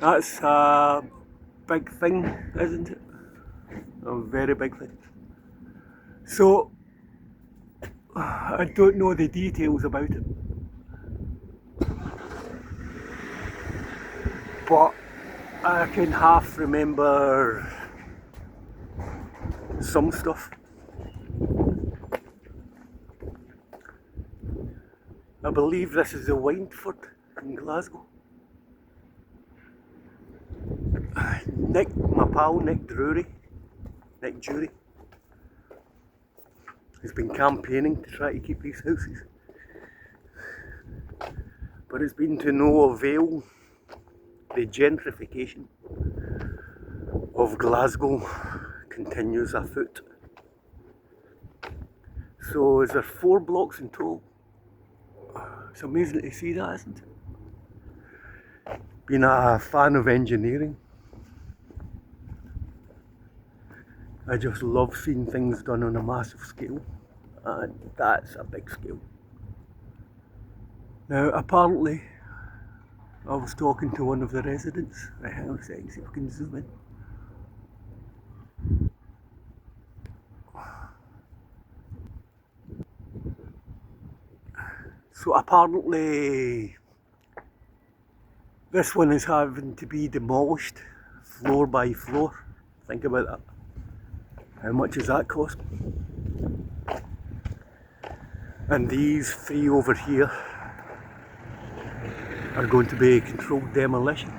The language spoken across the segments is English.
That's a big thing, isn't it? A very big thing. So, I don't know the details about it, but I can half remember some stuff. I believe this is the Wyndford in Glasgow. My pal Nick Drury, has been campaigning to try to keep these houses, but it's been to no avail. The gentrification of Glasgow continues afoot. So is there 4 blocks in total? It's amazing to see that, isn't it? Being a fan of engineering, I just love seeing things done on a massive scale, and that's a big scale. Now apparently, I was talking to one of the residents. Hang on a second, see if we can zoom in. So apparently this one is having to be demolished floor by floor. Think about that. How much does that cost? And these 3 over here are going to be controlled demolition.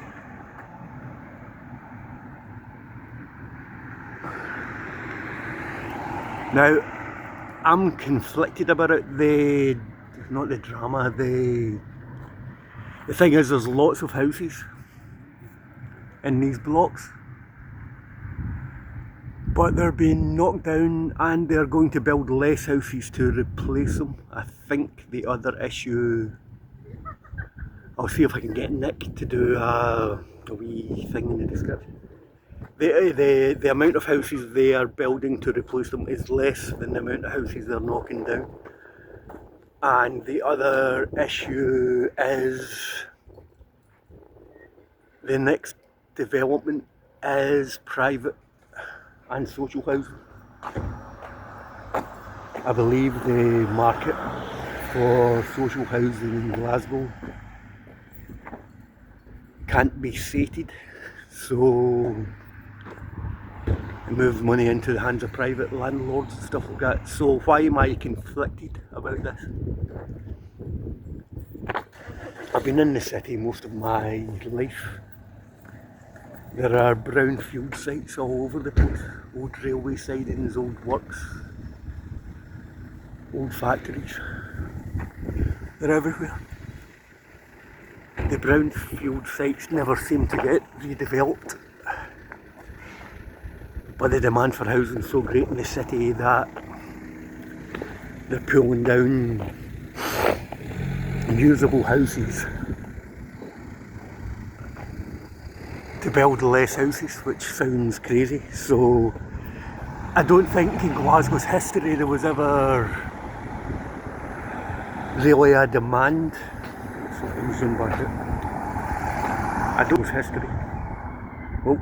Now, I'm conflicted about it. Not the drama, the thing is, there's lots of houses in these blocks, but they're being knocked down and they're going to build less houses to replace them. I think the other issue, I'll see if I can get Nick to do a wee thing in the description. The amount of houses they are building to replace them is less than the amount of houses they're knocking down. And the other issue is the next development is private and social housing. I believe the market for social housing in Glasgow can't be sated, so move money into the hands of private landlords and stuff like that. So why am I conflicted about this? I've been in the city most of my life. There are brownfield sites all over the place. Old railway sidings, old works, old factories. They're everywhere. The brownfield sites never seem to get redeveloped. But the demand for housing is so great in the city that they're pulling down usable houses to build less houses, which sounds crazy. So I don't think in Glasgow's history there was ever really a demand. So let me zoom back out. I don't know history. Oh.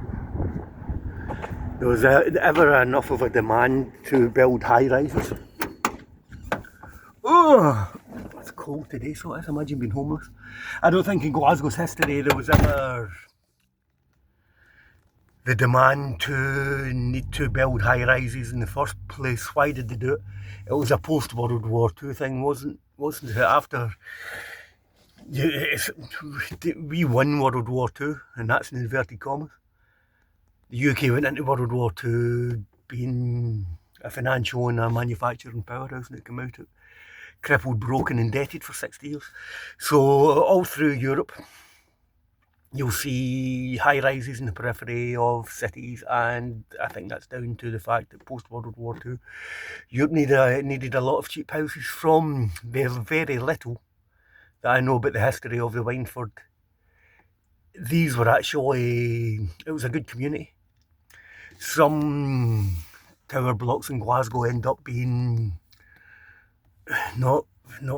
There was ever enough of a demand to build high rises. Oh, it's cold today, so I imagine being homeless. I don't think in Glasgow's history there was ever the demand to need to build high rises in the first place. Why did they do it? It was a post World War II thing, wasn't it? After we won World War II, and that's in inverted commas. The UK went into World War II being a financial and a manufacturing powerhouse, and it came out crippled, broken, indebted for 60 years. So all through Europe, you'll see high rises in the periphery of cities, and I think that's down to the fact that post World War II, Europe needed a lot of cheap houses. From the very little that I know about the history of the Wyndford, these were actually, it was a good community. Some tower blocks in Glasgow end up being not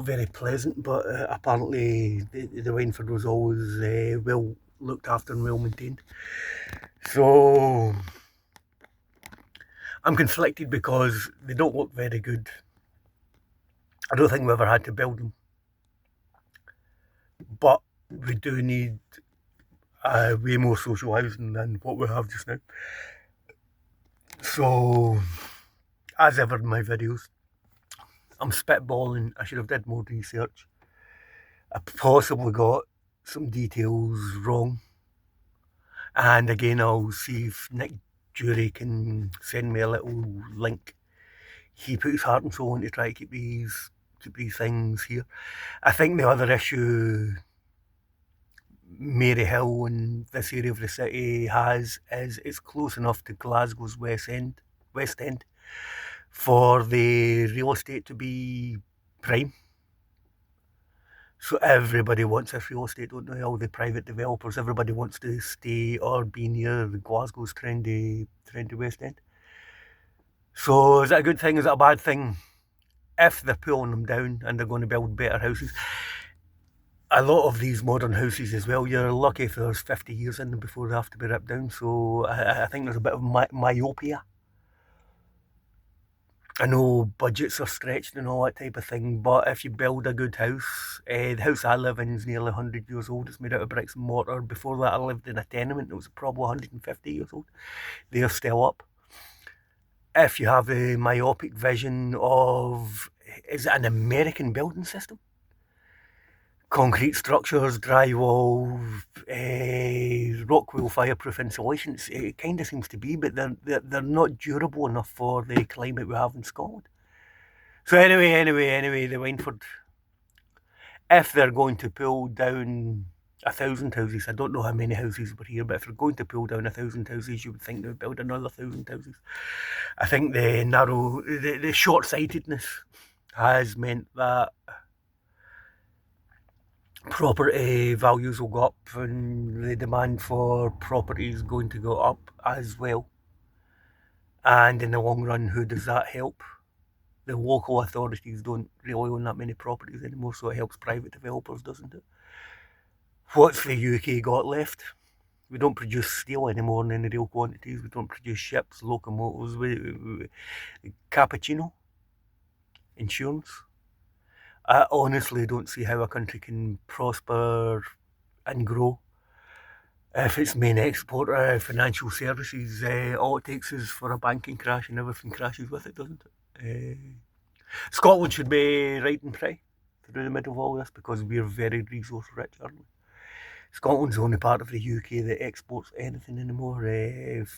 very pleasant, but apparently the Wyndford was always well looked after and well maintained. So I'm conflicted because they don't look very good. I don't think we ever had to build them, but we do need way more social housing than what we have just now. So, as ever in my videos, I'm spitballing. I should have did more research. I possibly got some details wrong. And again, I'll see if Nick Jury can send me a little link. He put his heart and soul into try to keep these things here. I think the other issue Mary Hill and this area of the city has is it's close enough to Glasgow's West End for the real estate to be prime. So everybody wants this real estate, don't they? All the private developers, everybody wants to stay or be near the Glasgow's trendy West End. So is that a good thing? Is it a bad thing? If they're pulling them down and they're going to build better houses. A lot of these modern houses as well, you're lucky if there's 50 years in them before they have to be ripped down. So I think there's a bit of myopia. I know budgets are stretched and all that type of thing, but if you build a good house, the house I live in is nearly 100 years old. It's made out of bricks and mortar. Before that, I lived in a tenement that was probably 150 years old. They're still up. If you have the myopic vision of, is it an American building system? Concrete structures, drywall, rock wool fireproof insulation. It kind of seems to be, but they're not durable enough for the climate we have in Scotland. So anyway, the Wyndford, if they're going to pull down 1,000 houses, I don't know how many houses were here, but if they're going to pull down 1,000 houses, you would think they would build another 1,000 houses. I think the short-sightedness has meant that property values will go up and the demand for property is going to go up as well. And in the long run, who does that help? The local authorities don't really own that many properties anymore, so it helps private developers, doesn't it? What's the UK got left? We don't produce steel anymore in any real quantities. We don't produce ships, locomotives, cappuccino, insurance. I honestly don't see how a country can prosper and grow if its main exporter financial services. All it takes is for a banking crash and everything crashes with it, doesn't it? Scotland should be riding prey through the middle of all this because we're very resource rich, aren't we? Scotland's the only part of the UK that exports anything anymore.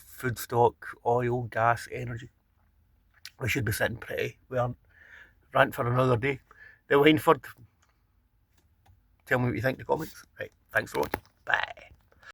Food stock, oil, gas, energy. We should be sitting pretty. We aren't. Rant for another day. The Wyndford. Tell me what you think in the comments. Right, thanks for watching. Bye.